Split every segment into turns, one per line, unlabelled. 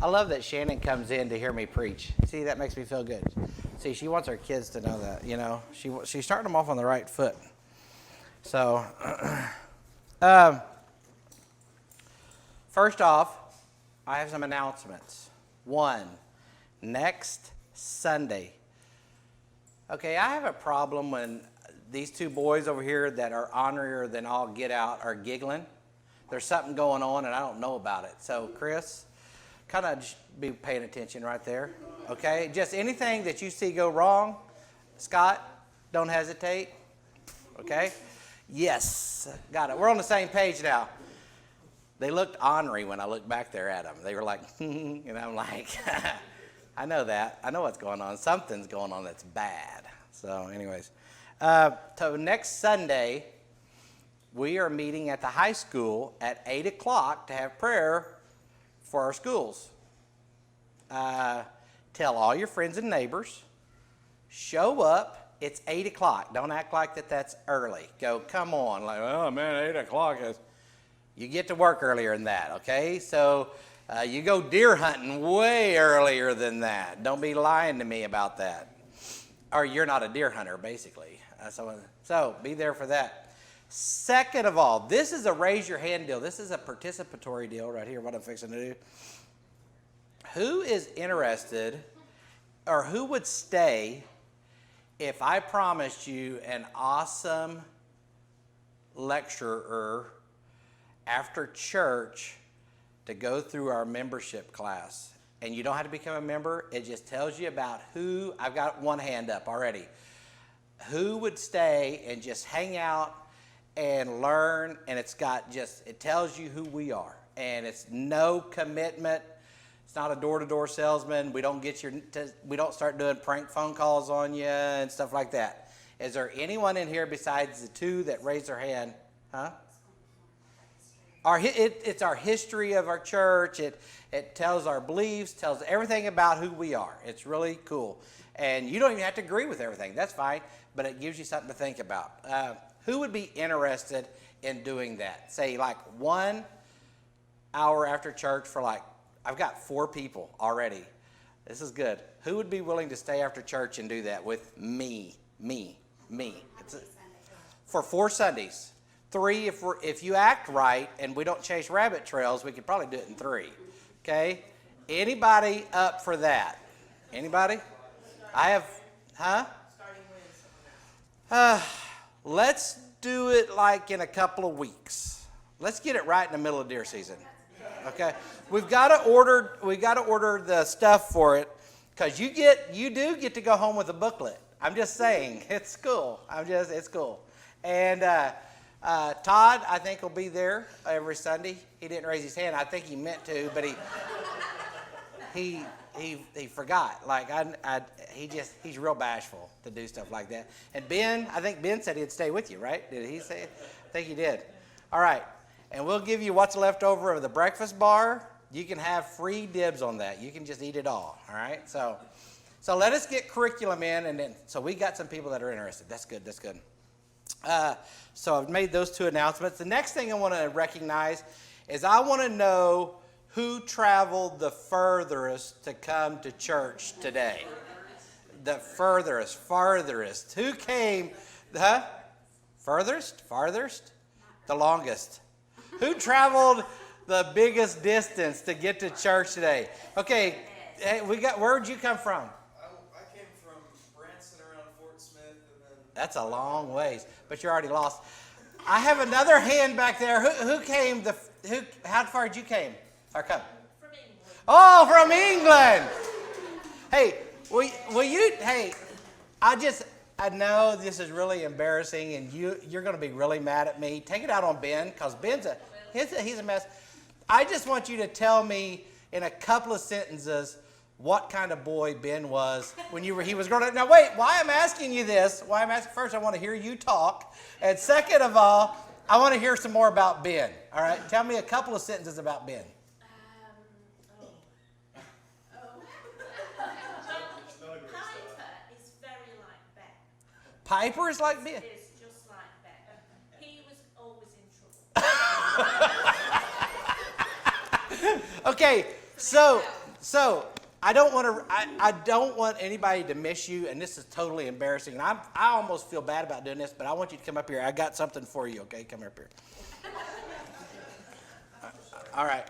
I love that Shannon comes in to hear me preach. See, that makes me feel good. See, she wants her kids to know that, you know. She's starting them off on the right foot. So, first off, I have some announcements. One, next Sunday. Okay, I have a problem when these two boys over here that are honorier than all get out are giggling. There's something going on and I don't know about it. So, Chris, kind of be paying attention right there. Okay, just anything that you see go wrong, Scott, don't hesitate. Okay, yes, got it. We're on the same page now. They looked ornery when I looked back there at them. They were like, and I'm like, I know that. I know what's going on. Something's going on that's bad. So anyways, so next Sunday, we are meeting at the high school at 8 o'clock to have prayer for our schools. Tell all your friends and neighbors. Show up. It's 8 o'clock. Don't act like that's early. Go, come on. Like, oh, man, 8 o'clock is... You get to work earlier than that, okay? So you go deer hunting way earlier than that. Don't be lying to me about that. Or you're not a deer hunter, basically. So be there for that. Second of all, this is a raise your hand deal. This is a participatory deal right here, what I'm fixing to do. Who is interested or who would stay if I promised you an awesome lecturer after church to go through our membership class? And you don't have to become a member. It just tells you about who. I've got one hand up already. Who would stay and just hang out and learn? And it tells you who we are. And it's no commitment. It's not a door-to-door salesman. We don't start doing prank phone calls on you and stuff like that. Is there anyone in here besides the two that raised their hand? Huh? It's our history of our church. It tells our beliefs, tells everything about who we are. It's really cool. And you don't even have to agree with everything. That's fine, but it gives you something to think about. Who would be interested in doing that? Say like 1 hour after church for I've got 4 people already. This is good. Who would be willing to stay after church and do that with me? For 4 Sundays. 3, if you act right and we don't chase rabbit trails, we could probably do it in 3. Okay? Anybody up for that? Anybody? I have, let's do it like in a couple of weeks. Let's get it right in the middle of deer season. Okay? We've got to order the stuff for it because you do get to go home with a booklet. I'm just saying, it's cool. It's cool. And Todd, I think, will be there every Sunday. He didn't raise his hand. I think he meant to, but he forgot. He's real bashful to do stuff like that. And Ben, I think Ben said he'd stay with you, right? Did he say it? I think he did. All right. And we'll give you what's left over of the breakfast bar. You can have free dibs on that. You can just eat it all. All right. So let us get curriculum in, and then so we got some people that are interested. That's good. So I've made those 2 announcements. The next thing I want to recognize is I want to know who traveled the furthest to come to church today. The farthest. Who came, Farthest? The longest. Who traveled the biggest distance to get to church today? Okay, hey, where'd you come from?
I came from Branson around Fort Smith, and then...
That's a long ways, but you're already lost. I have another hand back there. Who came? How far did you came? Or come?
From England.
Oh, from England. Hey, will you? Hey, I know this is really embarrassing, and you're going to be really mad at me. Take it out on Ben, because he's a mess. I just want you to tell me in a couple of sentences what kind of boy Ben was when he was growing up. Now wait, why I'm asking you this? First, I want to hear you talk, and second of all, I want to hear some more about Ben. All right, tell me a couple of sentences about Ben.
Piper is very like Ben.
Piper is like Ben.
Is just like Ben. He was always in trouble.
Okay, so So I don't want to. I don't want anybody to miss you, and this is totally embarrassing. And I almost feel bad about doing this, but I want you to come up here. I got something for you. Okay, come up here. All right.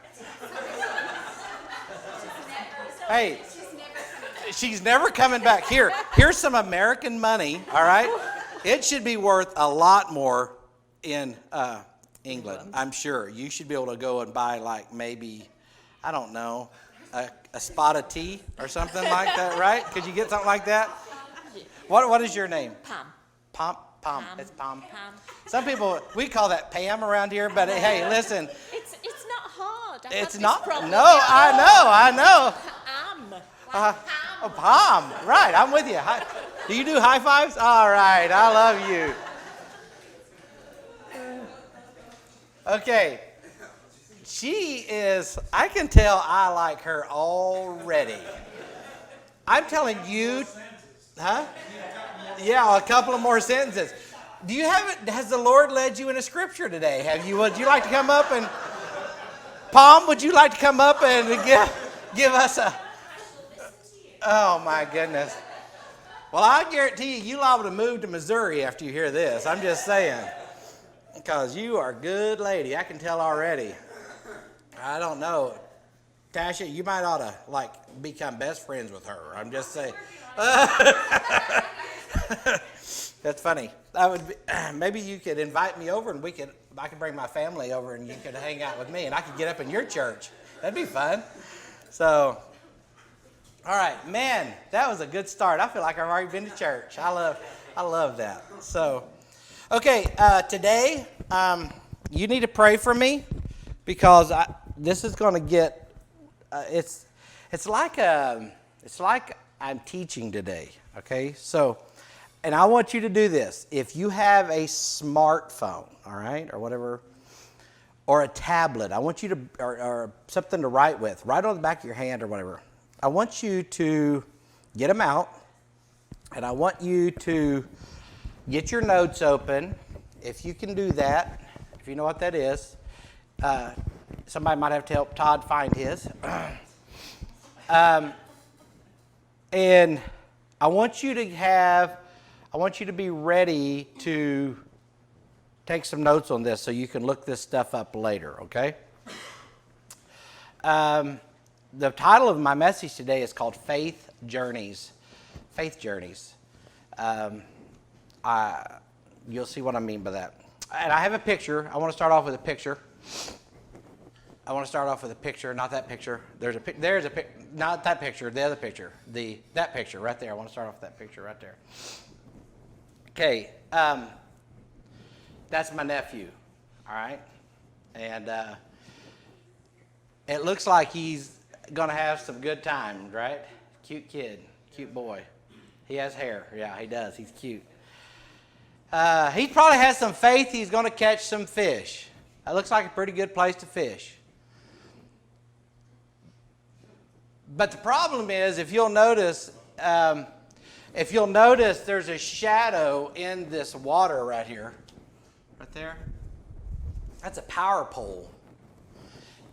Hey, she's never coming back. Here's some American money. All right, it should be worth a lot more in England. I'm sure you should be able to go and buy like maybe, I don't know, a spot of tea or something like that, right? Could you get something like that? What is your name?
Pam.
Pam. It's Pam.
Pam.
Some people, we call that Pam around here, but hey, listen.
It's not hard. I
It's
had
not.
this problem
No,
at
I know.
all. Pam.
Oh, Pam. Right, I'm with you. Do you do high fives? All right, I love you. Okay. She is, I can tell I like her already. I'm telling you, huh? Yeah, a couple of more sentences. Do you have it? Has the Lord led you in a scripture today? Have you? Would you like to come up and, Palm? Would you like to come up and give us a? Oh my goodness. Well, I guarantee you're liable to move to Missouri after you hear this. I'm just saying, because you are a good lady. I can tell already. I don't know, Tasha. You might ought to like become best friends with her. I'm just saying. That's funny. That would be, maybe you could invite me over, and I could bring my family over, and you could hang out with me, and I could get up in your church. That'd be fun. So, all right, man, that was a good start. I feel like I've already been to church. I love that. So, okay, today you need to pray for me because this is going to get. It's like I'm teaching today. Okay, so. And I want you to do this. If you have a smartphone, all right, or whatever, or a tablet, I want you to, or something to write with, write on the back of your hand or whatever. I want you to get them out, and I want you to get your notes open. If you can do that, if you know what that is, somebody might have to help Todd find his. And I want you to be ready to take some notes on this so you can look this stuff up later, okay? The title of my message today is called Faith Journeys. Faith Journeys. You'll see what I mean by that. And I have a picture. I want to start off with a picture. Not that picture. There's a not that picture, the other picture. That picture right there. I want to start off with that picture right there. Okay, that's my nephew, all right? And it looks like he's going to have some good times, right? Cute kid, cute boy. He has hair. Yeah, he does. He's cute. He probably has some faith he's going to catch some fish. That looks like a pretty good place to fish. But the problem is, if you'll notice, there's a shadow in this water right here. Right there. That's a power pole.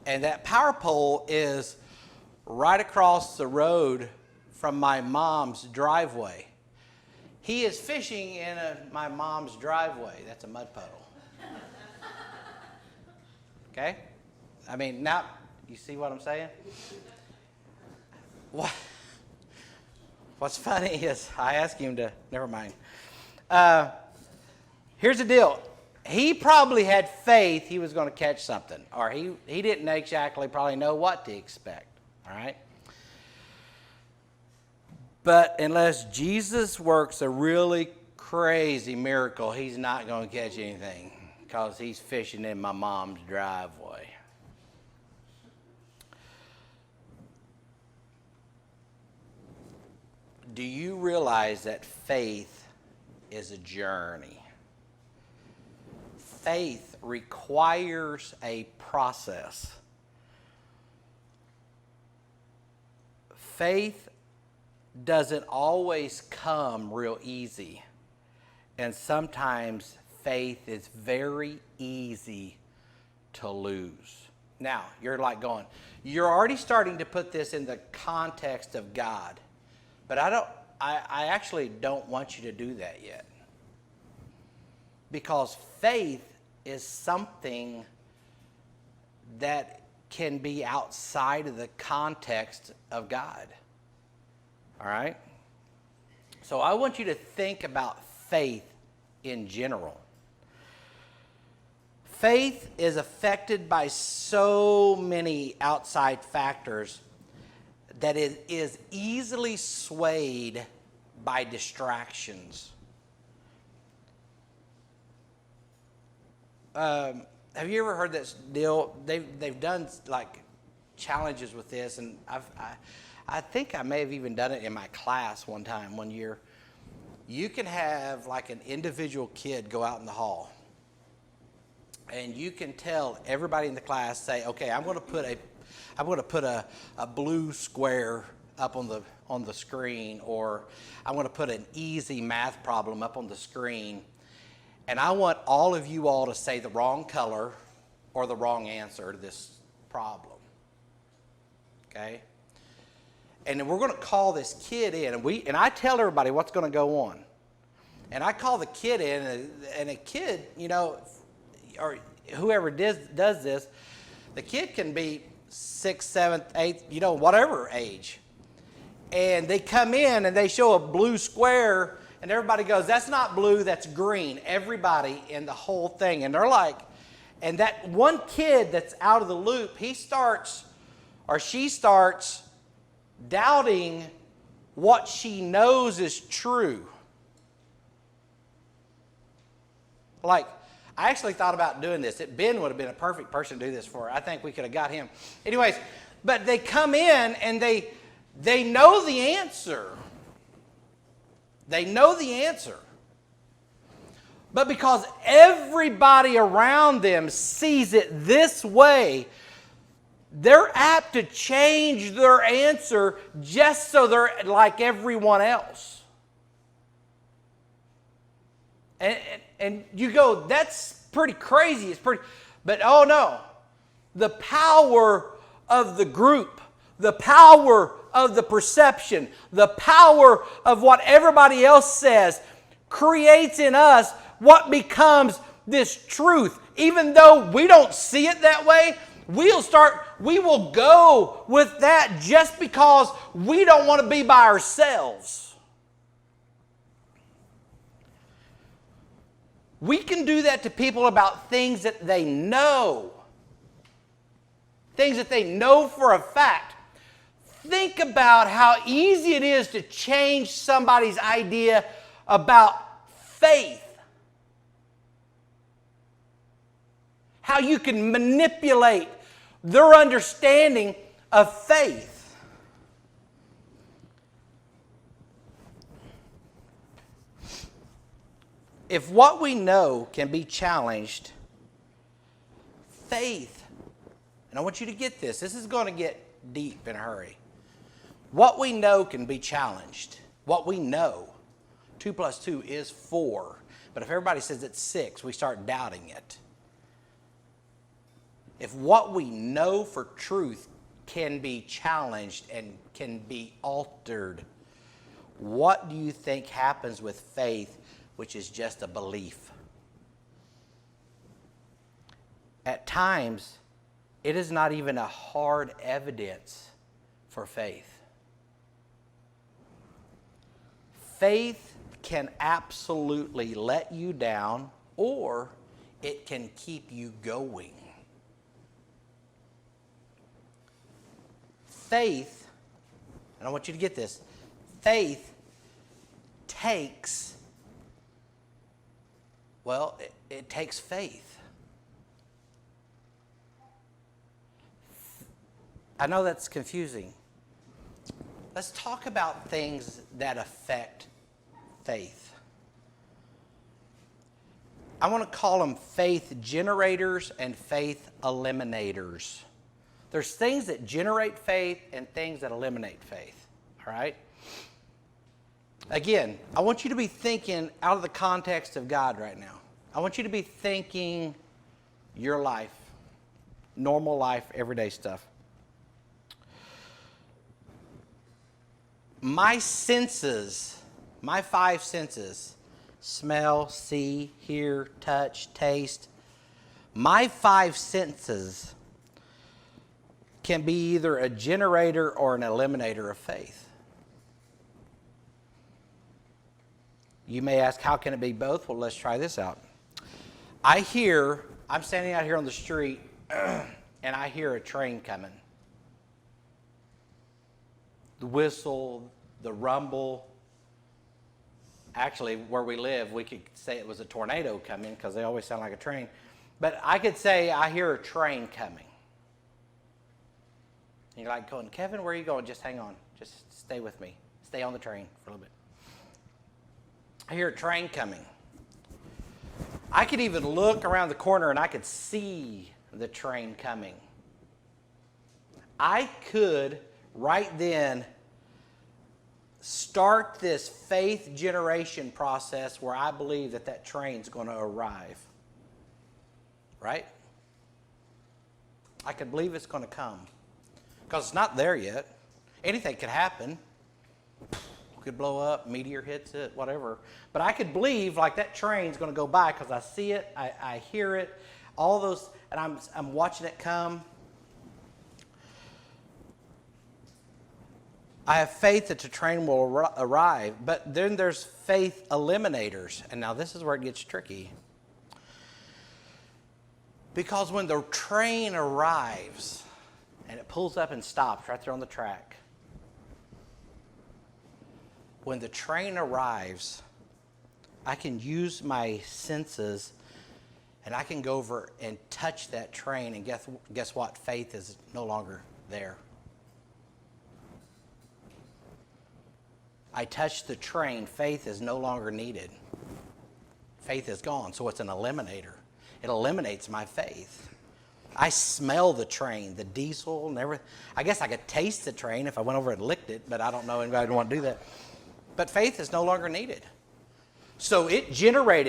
And that power pole is right across the road from my mom's driveway. He is fishing in my mom's driveway. That's a mud puddle. Okay? I mean, now, you see what I'm saying? What's funny is I asked him to, never mind. Here's the deal. He probably had faith he was going to catch something, or he didn't exactly probably know what to expect, all right? But unless Jesus works a really crazy miracle, he's not going to catch anything because he's fishing in my mom's driveway. Do you realize that faith is a journey? Faith requires a process. Faith doesn't always come real easy. And sometimes faith is very easy to lose. Now, you're like going, you're already starting to put this in the context of God. But I actually don't want you to do that yet. Because faith is something that can be outside of the context of God. All right? So I want you to think about faith in general. Faith is affected by so many outside factors that it is easily swayed by distractions. Have you ever heard this deal? They've done like challenges with this, and I think I may have even done it in my class one year. You can have like an individual kid go out in the hall, and you can tell everybody in the class, say, okay, I'm going to put a blue square up on the screen, or I'm going to put an easy math problem up on the screen. And I want all of you all to say the wrong color or the wrong answer to this problem. Okay? And then we're going to call this kid in, and I tell everybody what's going to go on. And I call the kid in, and a kid, or whoever does this, the kid can be 6th, 7th, 8th, whatever age. And they come in and they show a blue square, and everybody goes, that's not blue, that's green. Everybody in the whole thing. And they're like, and that one kid that's out of the loop, she starts doubting what she knows is true. Like, I actually thought about doing this. Ben would have been a perfect person to do this for. I think we could have got him. Anyways, but they come in and they know the answer. They know the answer. But because everybody around them sees it this way, they're apt to change their answer just so they're like everyone else. And you go, that's pretty crazy. But oh no. The power of the group, the power of the perception, the power of what everybody else says creates in us what becomes this truth. Even though we don't see it that way, we will go with that just because we don't want to be by ourselves. We can do that to people about things that they know. Things that they know for a fact. Think about how easy it is to change somebody's idea about faith. How you can manipulate their understanding of faith. If what we know can be challenged, faith, and I want you to get this. This is going to get deep in a hurry. What we know can be challenged. What we know. 2 plus 2 is 4. But if everybody says it's 6, we start doubting it. If what we know for truth can be challenged and can be altered, what do you think happens with faith, which is just a belief? At times, it is not even a hard evidence for faith. Faith can absolutely let you down, or it can keep you going. Faith, and I want you to get this, faith takes, it takes faith. I know that's confusing. Let's talk about things that affect faith. I want to call them faith generators and faith eliminators. There's things that generate faith and things that eliminate faith. All right? Again, I want you to be thinking out of the context of God right now. I want you to be thinking your life. normal life, everyday stuff. My senses, my 5 senses, smell, see, hear, touch, taste, my 5 senses can be either a generator or an eliminator of faith. You may ask, how can it be both? Well, let's try this out. I'm standing out here on the street, and I hear a train coming. The whistle, the rumble. Actually, where we live, we could say it was a tornado coming because they always sound like a train. But I could say I hear a train coming. And you're like going, Kevin, where are you going? Just hang on. Just stay with me. Stay on the train for a little bit. I hear a train coming. I could even look around the corner and I could see the train coming. I could right then start this faith generation process where I believe that that train's going to arrive. Right? I could believe it's going to come. Because it's not there yet. Anything could happen. Could blow up, meteor hits it, whatever. But I could believe like that train's going to go by because I see it, I hear it, all those, and I'm watching it come. I have faith that the train will arrive, but then there's faith eliminators. And now this is where it gets tricky. Because when the train arrives and it pulls up and stops right there on the track, when the train arrives, I can use my senses and I can go over and touch that train, and guess what? Faith is no longer there. I touch the train, faith is no longer needed. Faith is gone, so it's an eliminator. It eliminates my faith. I smell the train, the diesel and everything. I guess I could taste the train if I went over and licked it, but I don't know anybody would want to do that. But faith is no longer needed. So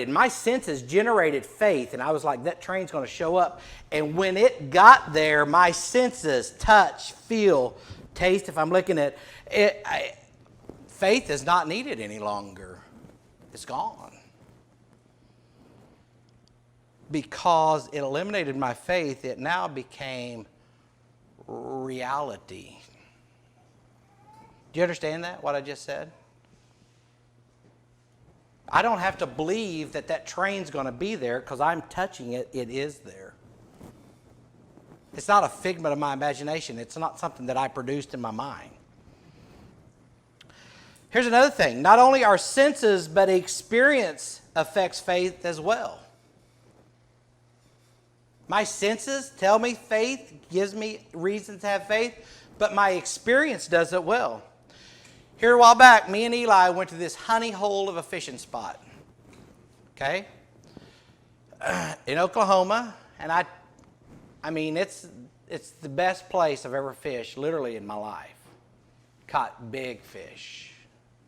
my senses generated faith, and I was like, that train's going to show up. And when it got there, my senses, touch, feel, taste, if I'm looking at it, faith is not needed any longer. It's gone. Because it eliminated my faith, it now became reality. Do you understand that, what I just said? I don't have to believe that that train's going to be there because I'm touching it. It is there. It's not a figment of my imagination. It's not something that I produced in my mind. Here's another thing. Not only our senses, but experience affects faith as well. My senses tell me faith, gives me reason to have faith, but my experience does it well. Here a while back, me and Eli went to this honey hole of a fishing spot. Okay? In Oklahoma, and I mean, it's the best place I've ever fished, literally in my life. Caught big fish.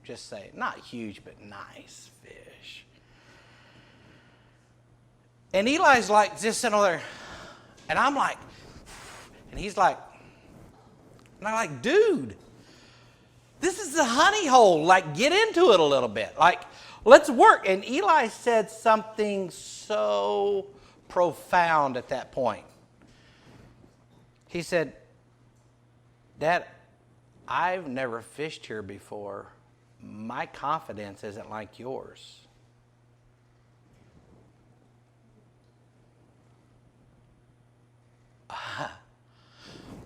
Just say, not huge, but nice fish. And Eli's like just sitting over there, and I'm like, and he's like, and I'm like, dude, this is the honey hole. Like, get into it a little bit. Like, let's work. And Eli said something so profound at that point. He said, Dad, I've never fished here before. My confidence isn't like yours.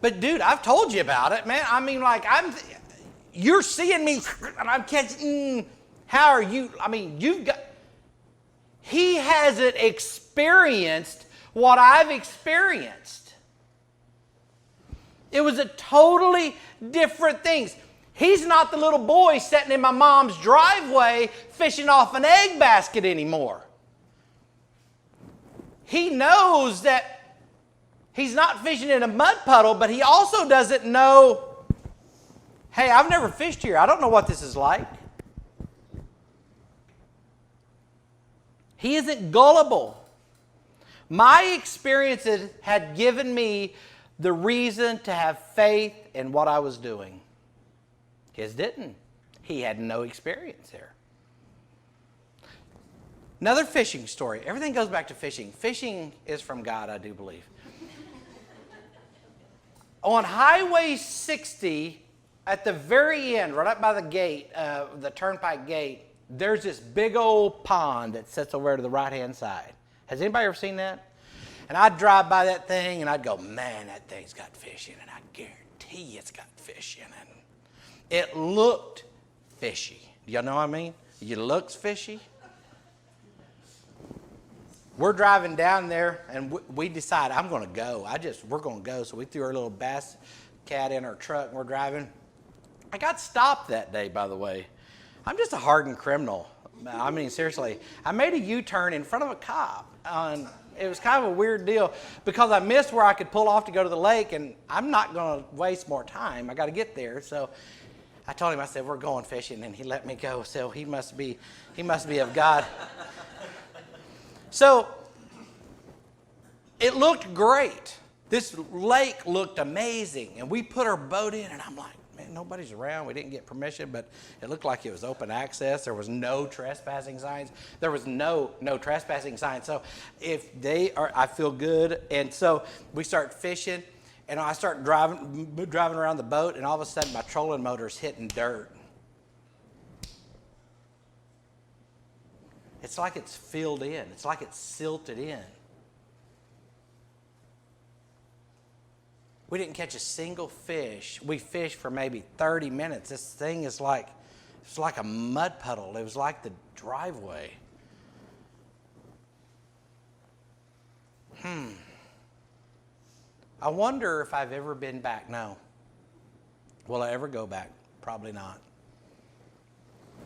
But dude, I've told you about it, man. I mean, like, you're seeing me, and I'm catching, how are you? I mean, he hasn't experienced what I've experienced. It was a totally different thing. He's not the little boy sitting in my mom's driveway fishing off an egg basket anymore. He knows that he's not fishing in a mud puddle, but he also doesn't know, hey, I've never fished here. I don't know what this is like. He isn't gullible. My experiences had given me the reason to have faith in what I was doing. His didn't. He had no experience there. Another fishing story. Everything goes back to fishing. Fishing is from God, I do believe. On Highway 60, at the very end, right up by the gate, the turnpike gate, there's this big old pond that sits over to the right-hand side. Has anybody ever seen that? And I'd drive by that thing and I'd go, man, that thing's got fish in it. I guarantee it's got fish in it. It looked fishy. Do y'all know what I mean? It looks fishy. We're driving down there and we decide I'm going to go. We're going to go. So we threw our little bass cat in our truck and we're driving. I got stopped that day, by the way. I'm just a hardened criminal. I mean, seriously. I made a U-turn in front of a cop. It was kind of a weird deal because I missed where I could pull off to go to the lake, and I'm not going to waste more time. I got to get there. So I told him, I said, we're going fishing, and he let me go. So he must be of God. So it looked great. This lake looked amazing, and we put our boat in, and I'm like, man, nobody's around. We didn't get permission, but it looked like it was open access. There was no trespassing signs. There was no trespassing signs. So if they are, I feel good. And so we start fishing, and I start driving around the boat, and all of a sudden my trolling motor's hitting dirt. It's like it's filled in. It's like it's silted in. We didn't catch a single fish. We fished for maybe 30 minutes. This thing is it's like a mud puddle. It was like the driveway. I wonder if I've ever been back. No. Will I ever go back? Probably not.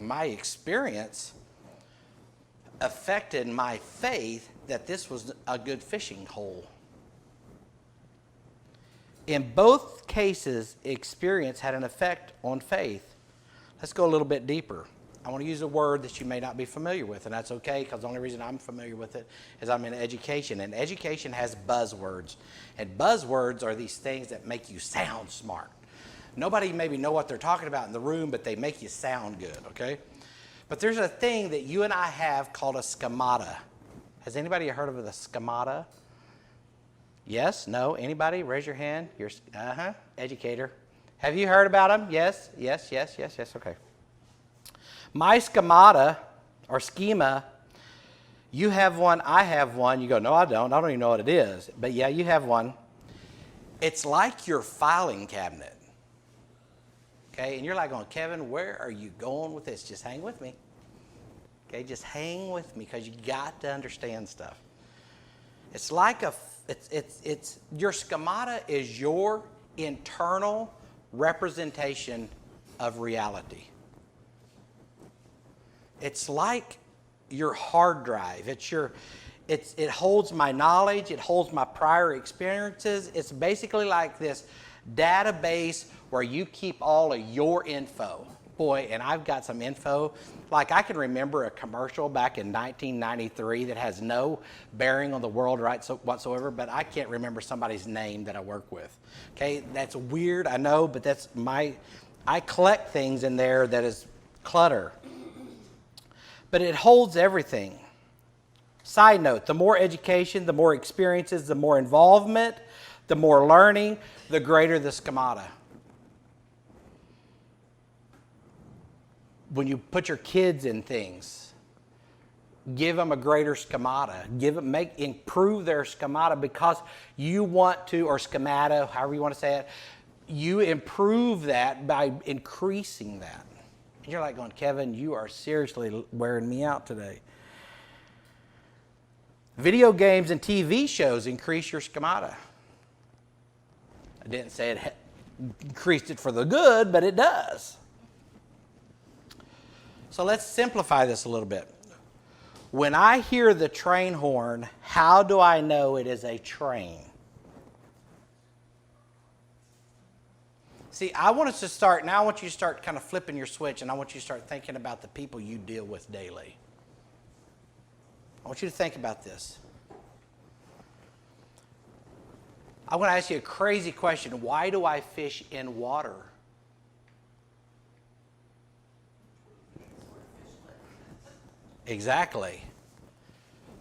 My experience affected my faith that this was a good fishing hole. In both cases, experience had an effect on faith. Let's go a little bit deeper. I want to use a word that you may not be familiar with, and that's okay because the only reason I'm familiar with it is I'm in education, and education has buzzwords. And buzzwords are these things that make you sound smart. Nobody maybe know what they're talking about in the room, but they make you sound good, okay? But there's a thing that you and I have called a schemata. Has anybody heard of the schemata? Yes? No? Anybody? Raise your hand. You're, educator. Have you heard about them? Yes? Yes, yes, yes, yes. Okay. My schemata, or schema, you have one, I have one. You go, no, I don't even know what it is. But yeah, you have one. It's like your filing cabinet. Okay? And you're like going, Kevin, where are you going with this? Just hang with me. Okay? Just hang with me because you got to understand stuff. It's like your schemata is your internal representation of reality. It's like your hard drive. It holds my knowledge. It holds my prior experiences. It's basically like this database where you keep all of your info. Boy, and I've got some info. Like I can remember a commercial back in 1993 that has no bearing on the world whatsoever, but I can't remember somebody's name that I work with. Okay, that's weird, I know, but I collect things in there that is clutter. But it holds everything. Side note, the more education, the more experiences, the more involvement, the more learning, the greater the schemata. When you put your kids in things, give them a greater schemata. Improve their schemata because you want to, or schemata, however you want to say it, you improve that by increasing that. And you're like going, Kevin, you are seriously wearing me out today. Video games and TV shows increase your schemata. I didn't say it increased it for the good, but it does. So let's simplify this a little bit. When I hear the train horn, how do I know it is a train? See, I want you to start kind of flipping your switch, and I want you to start thinking about the people you deal with daily. I want you to think about this. I'm going to ask you a crazy question. Why do I fish in water? Exactly.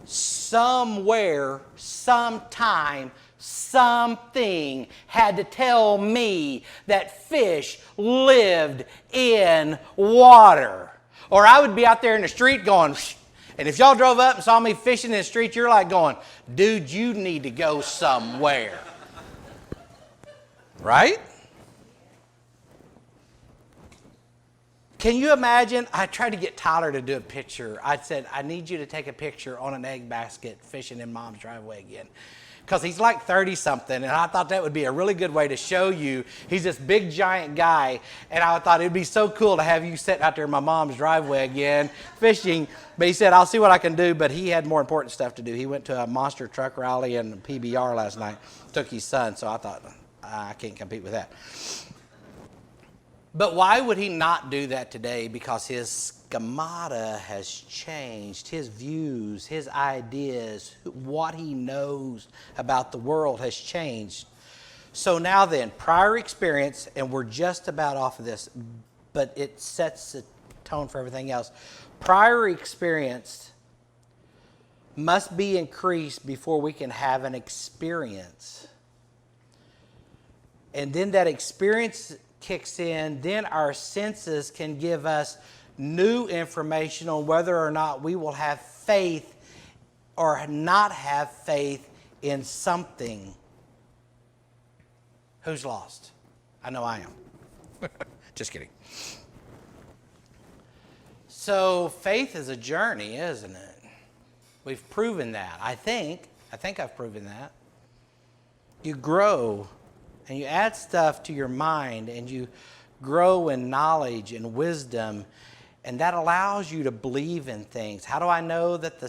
Somewhere, sometime, something had to tell me that fish lived in water. Or I would be out there in the street going, "Shh." And if y'all drove up and saw me fishing in the street, you're like going, dude, you need to go somewhere. Right? Can you imagine? I tried to get Tyler to do a picture. I said, I need you to take a picture on an egg basket fishing in Mom's driveway again. Because he's like 30-something, and I thought that would be a really good way to show you. He's this big, giant guy, and I thought it would be so cool to have you sitting out there in my mom's driveway again fishing. But he said, I'll see what I can do, but he had more important stuff to do. He went to a monster truck rally and PBR last night, took his son, so I thought, I can't compete with that. But why would he not do that today? Because his schemata has changed. His views, his ideas, what he knows about the world has changed. So now then, prior experience, and we're just about off of this, but it sets the tone for everything else. Prior experience must be increased before we can have an experience. And then that experience kicks in, then our senses can give us new information on whether or not we will have faith or not have faith in something. Who's lost? I know I am. Just kidding. So faith is a journey, isn't it? We've proven that. I think I've proven that. You grow and you add stuff to your mind, and you grow in knowledge and wisdom, and that allows you to believe in things. How do I know that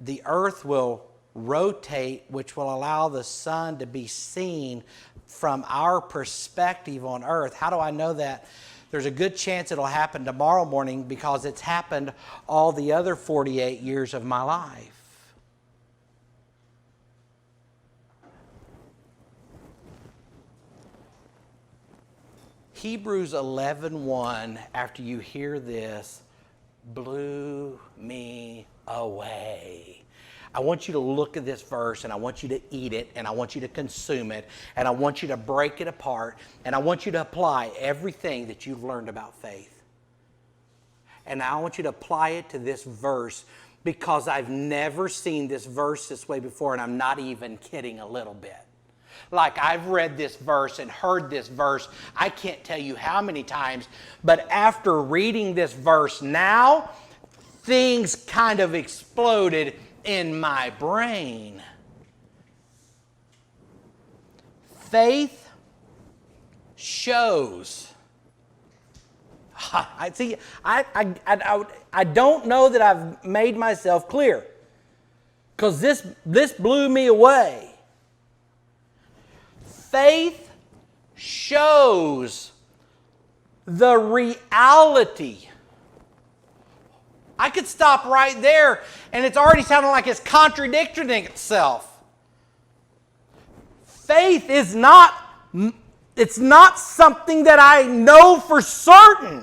the earth will rotate, which will allow the sun to be seen from our perspective on earth? How do I know that? There's a good chance it'll happen tomorrow morning because it's happened all the other 48 years of my life. Hebrews 11:1, after you hear this, blew me away. I want you to look at this verse, and I want you to eat it, and I want you to consume it, and I want you to break it apart, and I want you to apply everything that you've learned about faith. And I want you to apply it to this verse, because I've never seen this verse this way before, and I'm not even kidding a little bit. Like, I've read this verse and heard this verse, I can't tell you how many times, but after reading this verse now, things kind of exploded in my brain. Faith shows. I don't know that I've made myself clear, because this blew me away. Faith shows the reality. I could stop right there, and it's already sounding like it's contradicting itself. Faith is not, it's not something that I know for certain.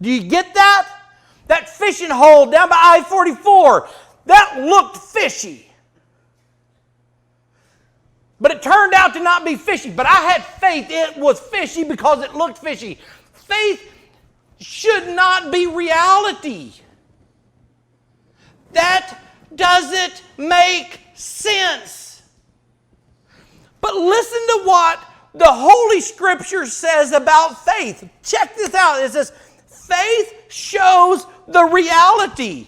Do you get that? That fishing hole down by I-44, that looked fishy. But it turned out to not be fishy. But I had faith it was fishy because it looked fishy. Faith should not be reality. That doesn't make sense. But listen to what the Holy Scripture says about faith. Check this out. It says, faith shows the reality.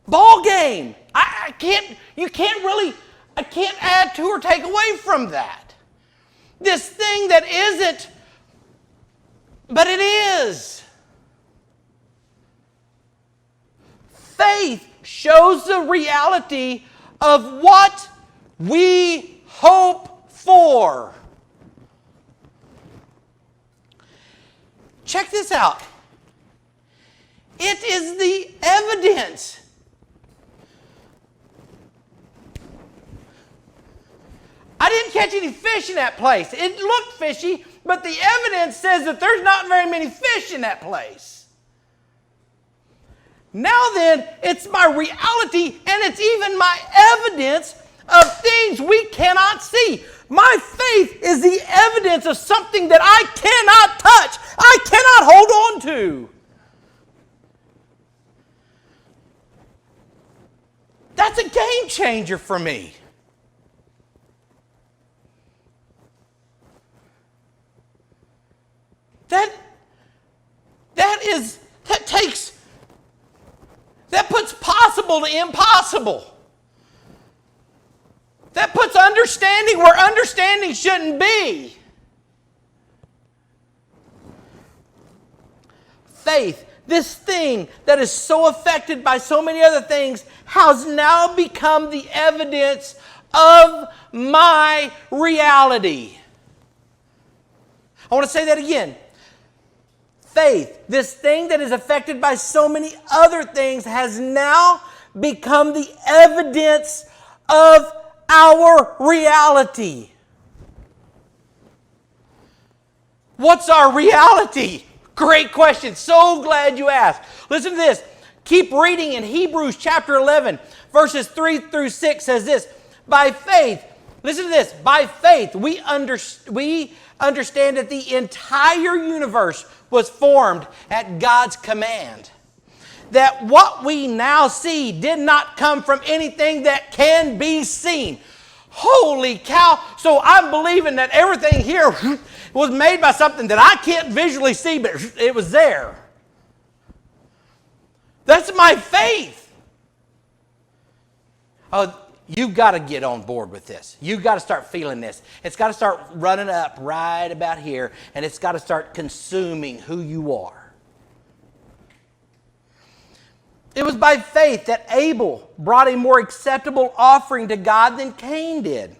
Ball game. I can't add to or take away from that. This thing that isn't, but it is. Faith shows the reality of what we hope for. Check this out. It is the evidence. I didn't catch any fish in that place. It looked fishy, but the evidence says that there's not very many fish in that place. Now then, it's my reality and it's even my evidence of things we cannot see. My faith is the evidence of something that I cannot touch, I cannot hold on to. That's a game changer for me. That puts possible to impossible. That puts understanding where understanding shouldn't be. Faith, this thing that is so affected by so many other things, has now become the evidence of my reality. I want to say that again. Faith, this thing that is affected by so many other things, has now become the evidence of our reality. What's our reality? Great question. So glad you asked. Listen to this. Keep reading in Hebrews chapter 11, verses 3 through 6 says this. By faith, listen to this. By faith, we understand that the entire universe was formed at God's command. That what we now see did not come from anything that can be seen. Holy cow. So I'm believing that everything here was made by something that I can't visually see, but it was there. That's my faith. Oh, you've got to get on board with this. You've got to start feeling this. It's got to start running up right about here, and it's got to start consuming who you are. It was by faith that Abel brought a more acceptable offering to God than Cain did.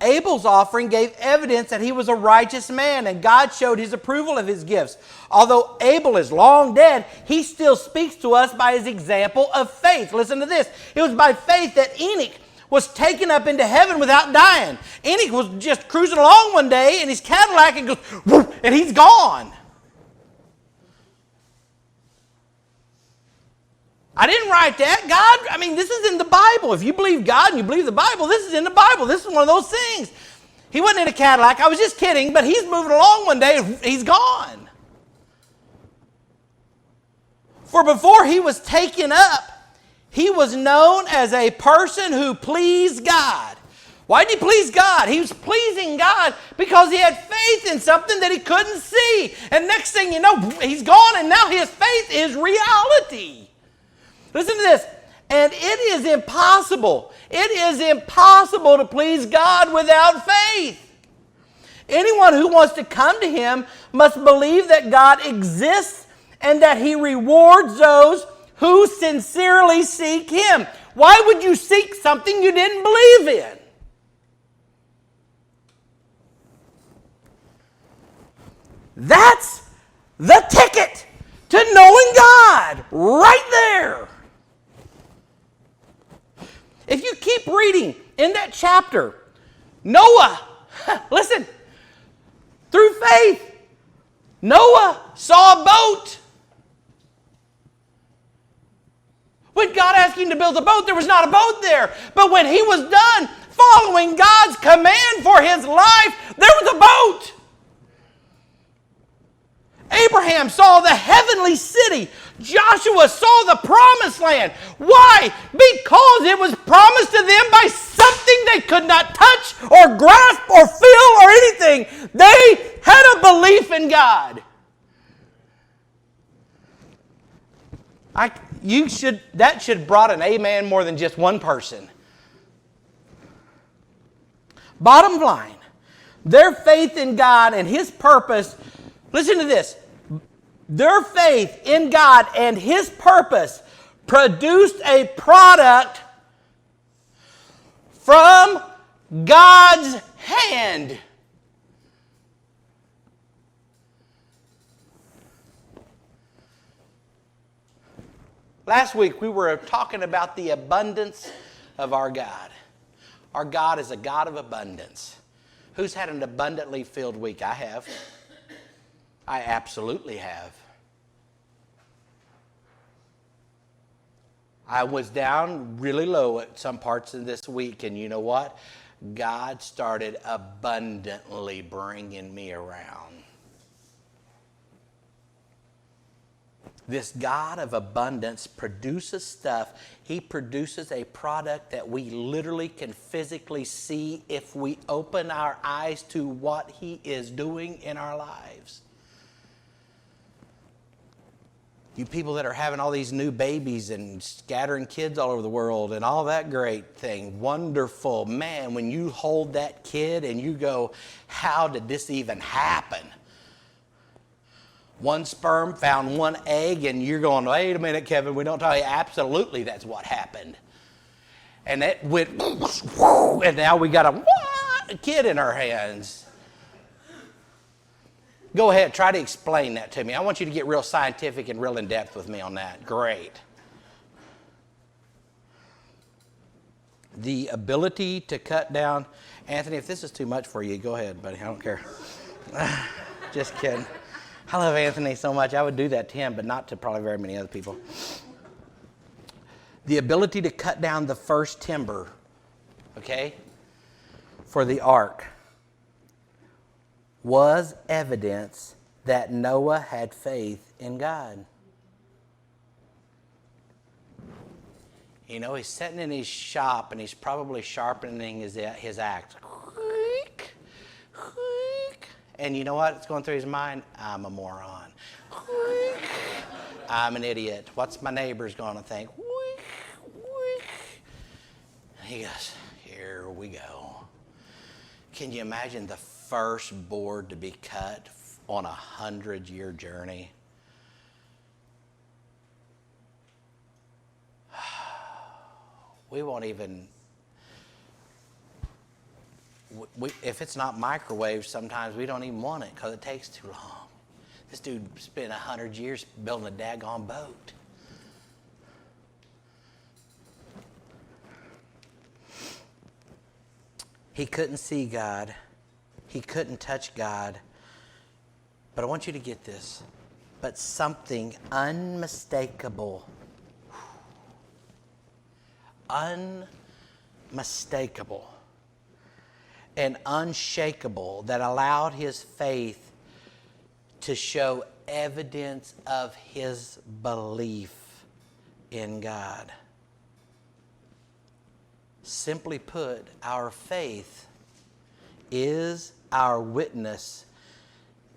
Abel's offering gave evidence that he was a righteous man, and God showed his approval of his gifts. Although Abel is long dead, he still speaks to us by his example of faith. Listen to this. It was by faith that Enoch was taken up into heaven without dying. Enoch was just cruising along one day in his Cadillac and goes, whoop, and he's gone. I didn't write that. This is in the Bible. If you believe God and you believe the Bible, this is in the Bible. This is one of those things. He wasn't in a Cadillac. I was just kidding, but he's moving along one day and he's gone. For before he was taken up, he was known as a person who pleased God. Why did he please God? He was pleasing God because he had faith in something that he couldn't see. And next thing you know, he's gone, and now his faith is reality. Listen to this. And it is impossible. It is impossible to please God without faith. Anyone who wants to come to him must believe that God exists and that he rewards those who sincerely seek him. Why would you seek something you didn't believe in? That's the ticket to knowing God right there. If you keep reading in that chapter, Noah, listen, through faith, Noah saw a boat. When God asked him to build a boat, there was not a boat there. But when he was done following God's command for his life, there was a boat. Abraham saw the heavenly city. Joshua saw the promised land. Why? Because it was promised to them by something they could not touch or grasp or feel or anything. They had a belief in God. That should have brought an amen more than just one person. Bottom line, their faith in God and his purpose, listen to this. Their faith in God and his purpose produced a product from God's hand. Last week we were talking about the abundance of our God. Our God is a God of abundance. Who's had an abundantly filled week? I have. I absolutely have. I was down really low at some parts of this week, and you know what? God started abundantly bringing me around. This God of abundance produces stuff. He produces a product that we literally can physically see if we open our eyes to what He is doing in our lives. You people that are having all these new babies and scattering kids all over the world and all that great thing, wonderful. Man, when you hold that kid and you go, how did this even happen? One sperm found one egg, and you're going, wait a minute, Kevin, we don't tell you. Absolutely, that's what happened. And it went, and now we got a kid in our hands. Go ahead, try to explain that to me. I want you to get real scientific and real in depth with me on that. Great. The ability to cut down. Anthony, if this is too much for you, go ahead, buddy. I don't care. Just kidding. I love Anthony so much. I would do that to him, but not to probably very many other people. The ability to cut down the first timber, okay, for the ark was evidence that Noah had faith in God. You know, he's sitting in his shop and he's probably sharpening his axe. And you know what? It's going through his mind. I'm a moron. I'm an idiot. What's my neighbors going to think? And he goes, here we go. Can you imagine the first board to be cut on a 100-year journey? We won't even... if it's not microwave, sometimes we don't even want it because it takes too long. This dude spent 100 years building a daggone boat. He couldn't see God. He couldn't touch God. But I want you to get this. But something unmistakable, unmistakable, and unshakable that allowed his faith to show evidence of his belief in God. Simply put, our faith is our witness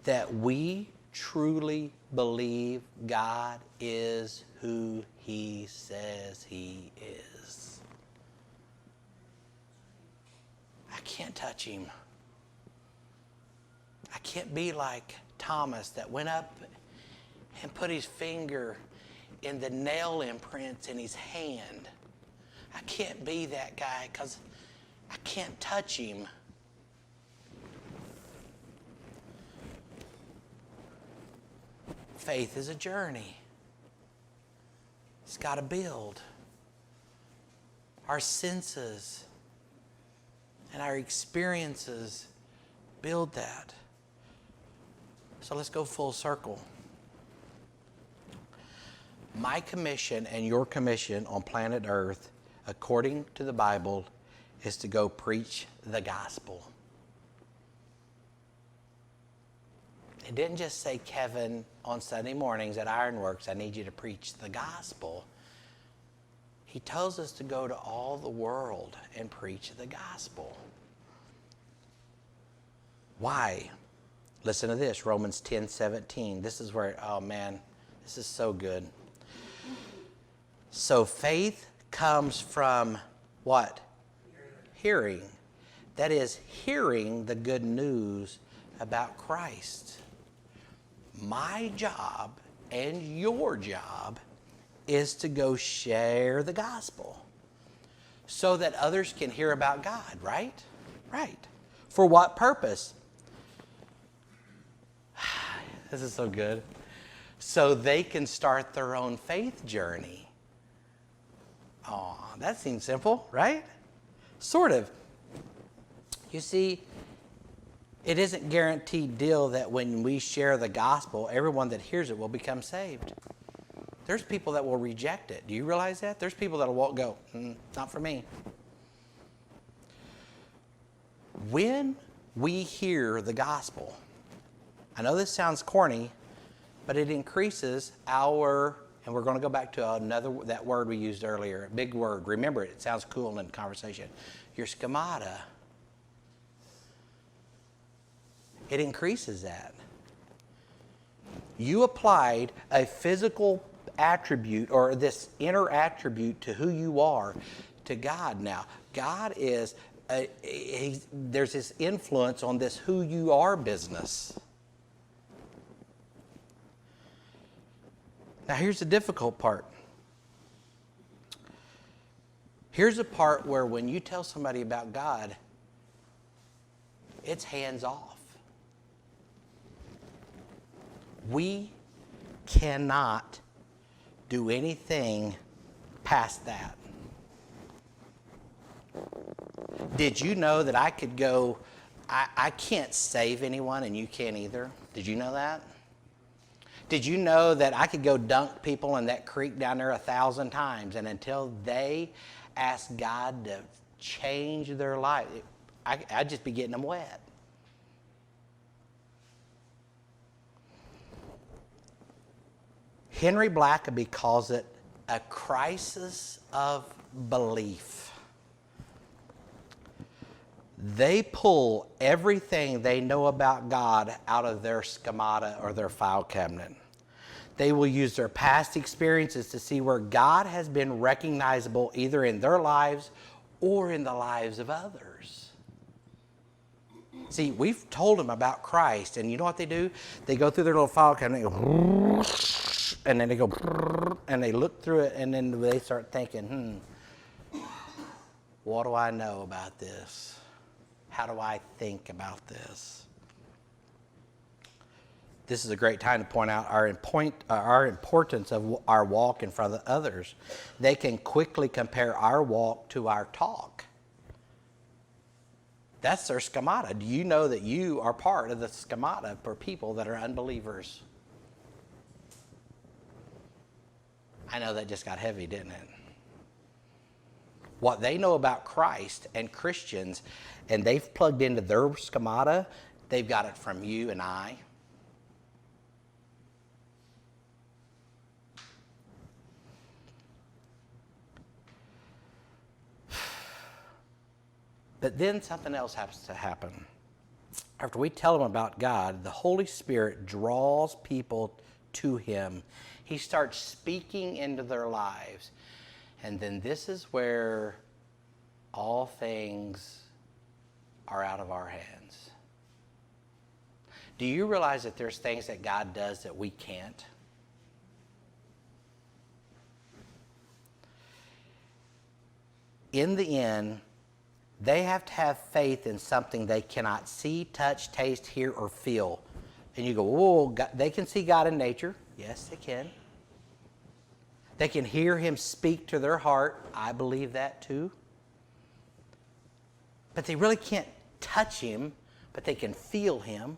that we truly believe God is who He says He is. I can't touch Him. I can't be like Thomas that went up and put his finger in the nail imprints in his hand. I can't be that guy because I can't touch Him. Faith is a journey. It's got to build. Our senses and our experiences build that. So let's go full circle. My commission and your commission on planet Earth, according to the Bible, is to go preach the gospel. It didn't just say, Kevin, on Sunday mornings at Ironworks, I need you to preach the gospel. He tells us to go to all the world and preach the gospel. Why? Listen to this, Romans 10:17. This is where, oh man, this is so good. So faith comes from what? Hearing. That is, hearing the good news about Christ. My job and your job is to go share the gospel so that others can hear about God, right? Right. For what purpose? This is so good. So they can start their own faith journey. Aw, that seems simple, right? Sort of. You see, it isn't guaranteed deal that when we share the gospel, everyone that hears it will become saved. There's people that will reject it. Do you realize that? There's people that will go, not for me. When we hear the gospel, I know this sounds corny, but it increases our, and we're going to go back to that word we used earlier, a big word. Remember it. It sounds cool in conversation. Your schemata. It increases that. You applied a physical attribute or this inner attribute to who you are to God now. God is, there's this influence on this who you are business. Now here's the difficult part. Here's the part where when you tell somebody about God, it's hands off. We cannot do anything past that. Did you know that I could go, I can't save anyone and you can't either? Did you know that? Did you know that I could go dunk people in that creek down there 1,000 times, and until they ask God to change their life, I'd just be getting them wet. Henry Blackaby calls it a crisis of belief. They pull everything they know about God out of their schemata or their file cabinet. They will use their past experiences to see where God has been recognizable either in their lives or in the lives of others. See, we've told them about Christ, and you know what they do? They go through their little file cabinet and go, and then they go, and they look through it, and then they start thinking, what do I know about this? How do I think about this? This is a great time to point out our importance of our walk in front of others. They can quickly compare our walk to our talk. That's their schemata. Do you know that you are part of the schemata for people that are unbelievers? I know that just got heavy, didn't it? What they know about Christ and Christians, and they've plugged into their schemata, they've got it from you and I. But then something else has to happen. After we tell them about God, the Holy Spirit draws people to Him. He starts speaking into their lives. And then this is where all things are out of our hands. Do you realize that there's things that God does that we can't? In the end, they have to have faith in something they cannot see, touch, taste, hear, or feel. And you go, whoa, God, they can see God in nature. Yes, they can. They can hear Him speak to their heart. I believe that too. But they really can't touch Him, but they can feel Him.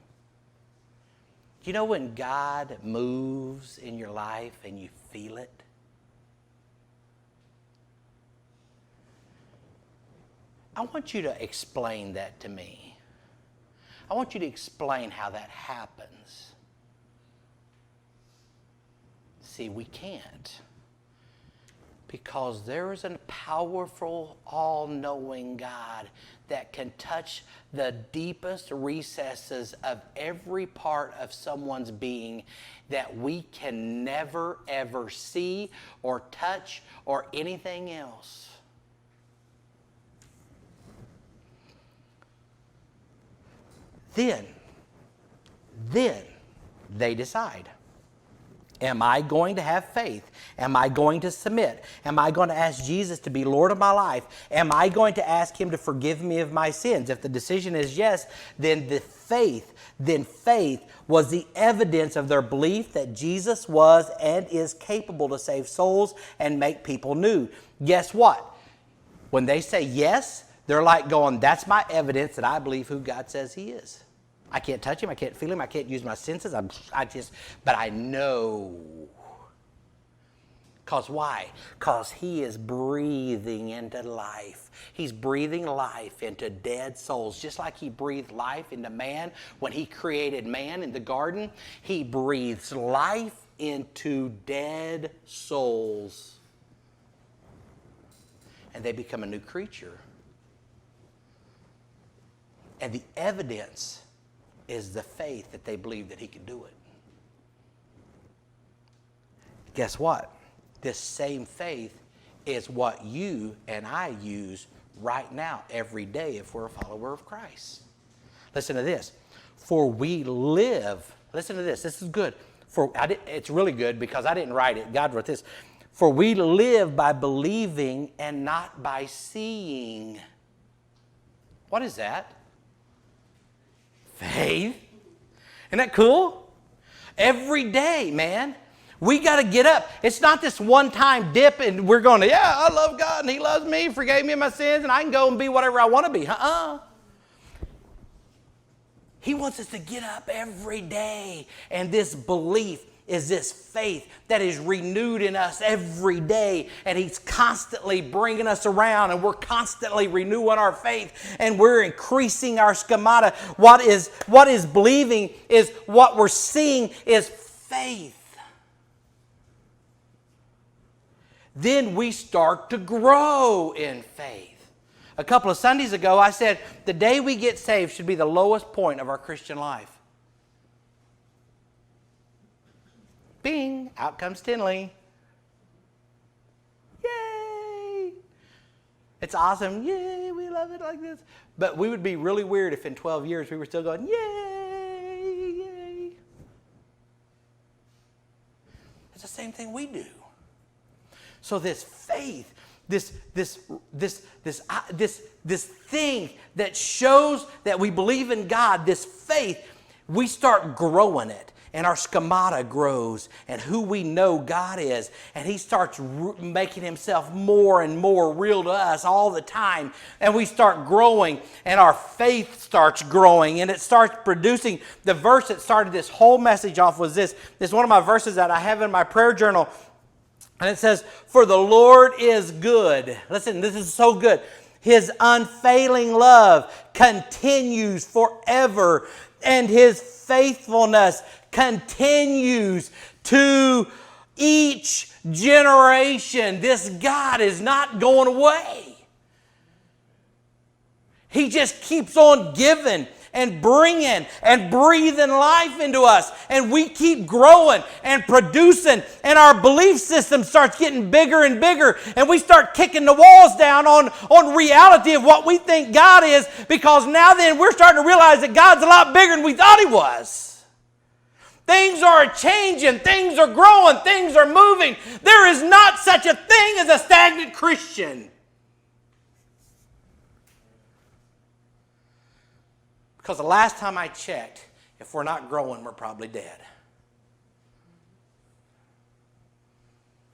You know when God moves in your life and you feel it? I want you to explain that to me. I want you to explain how that happens. See, we can't. Because there is a powerful, all-knowing God that can touch the deepest recesses of every part of someone's being that we can never, ever see or touch or anything else. Then they decide. Am I going to have faith? Am I going to submit? Am I going to ask Jesus to be Lord of my life? Am I going to ask Him to forgive me of my sins? If the decision is yes, then faith was the evidence of their belief that Jesus was and is capable to save souls and make people new. guess what? When they say yes, they're like going, that's my evidence that I believe who God says he is. I can't touch him. I can't feel him. I can't use my senses. But I know. Because why? Because he is breathing into life. He's breathing life into dead souls. Just like he breathed life into man when he created man in the garden, he breathes life into dead souls. And they become a new creature. And the evidence is the faith that they believe that he can do it. Guess what? This same faith is what you and I use right now, every day, if we're a follower of Christ. Listen to this. For we live, listen to this, this is good. It's really good because I didn't write it. God wrote this. For we live by believing and not by seeing. What is that? Faith. Isn't that cool? Every day, man. We got to get up. It's not this one-time dip and we're going to, yeah, I love God and he loves me, forgave me of my sins, and I can go and be whatever I want to be. He wants us to get up every day. And this belief is this faith that is renewed in us every day. And he's constantly bringing us around, and we're constantly renewing our faith, and we're increasing our schemata. What is believing is what we're seeing is faith. Then we start to grow in faith. A couple of Sundays ago, I said the day we get saved should be the lowest point of our Christian life. Bing, out comes Tinley. Yay! It's awesome. Yay, we love it like this. But we would be really weird if in 12 years we were still going, yay, yay. It's the same thing we do. So this faith, this thing that shows that we believe in God, this faith, we start growing it. And our schemata grows, and who we know God is. And he starts making himself more and more real to us all the time. And we start growing, and our faith starts growing, and it starts producing. The verse that started this whole message off was this. This is one of my verses that I have in my prayer journal. And it says, for the Lord is good. Listen, this is so good. His unfailing love continues forever, and his faithfulness continues to each generation. This God is not going away. He just keeps on giving and bringing and breathing life into us. And we keep growing and producing. And our belief system starts getting bigger and bigger. And we start kicking the walls down on reality of what we think God is. Because now then we're starting to realize that God's a lot bigger than we thought he was. Things are changing. Things are growing. Things are moving. There is not such a thing as a stagnant Christian. Because the last time I checked, if we're not growing, we're probably dead.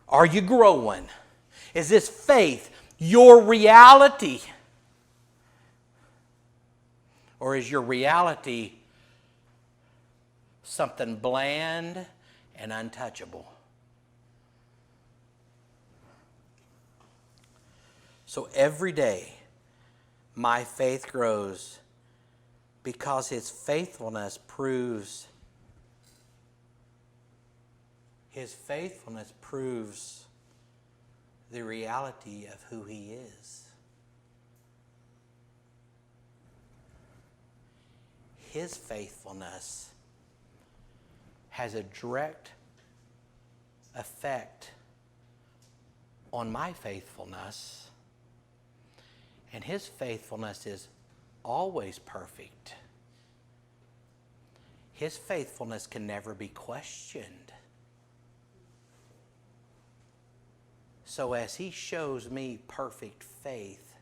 Are you growing? Is this faith your reality? Or is your reality something bland and untouchable? So every day, my faith grows because his faithfulness proves the reality of who he is. His faithfulness has a direct effect on my faithfulness, and his faithfulness is always perfect. His faithfulness can never be questioned. So as he shows me perfect faith,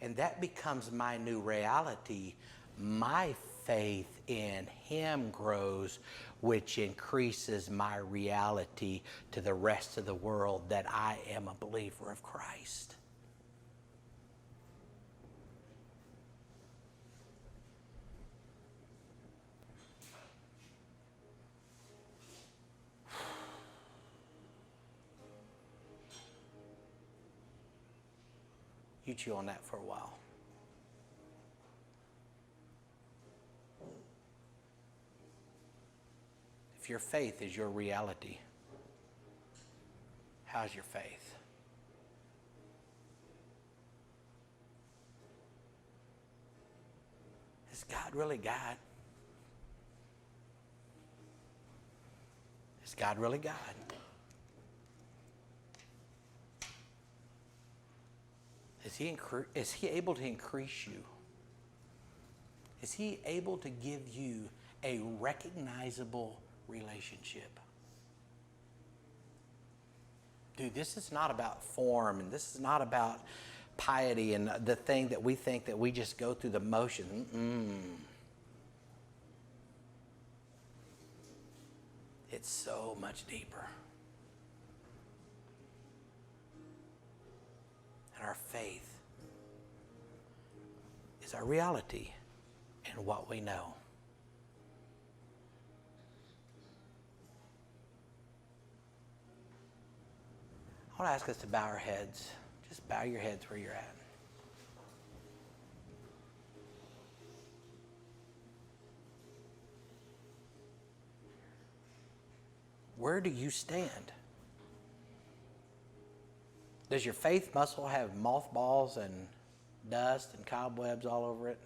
and that becomes my new reality, my faith in Him grows, which increases my reality to the rest of the world that I am a believer of Christ. You chew on that for a while. If your faith is your reality, how's your faith? Is God really God? Is God really God? Is he able to increase you? Is He able to give you a recognizable relationship? Dude, this is not about form, and this is not about piety and the thing that we think that we just go through the motion. It's so much deeper. And our faith is our reality and what we know. I want to ask us to bow our heads. Just bow your heads where you're at. Where do you stand? Does your faith muscle have mothballs and dust and cobwebs all over it?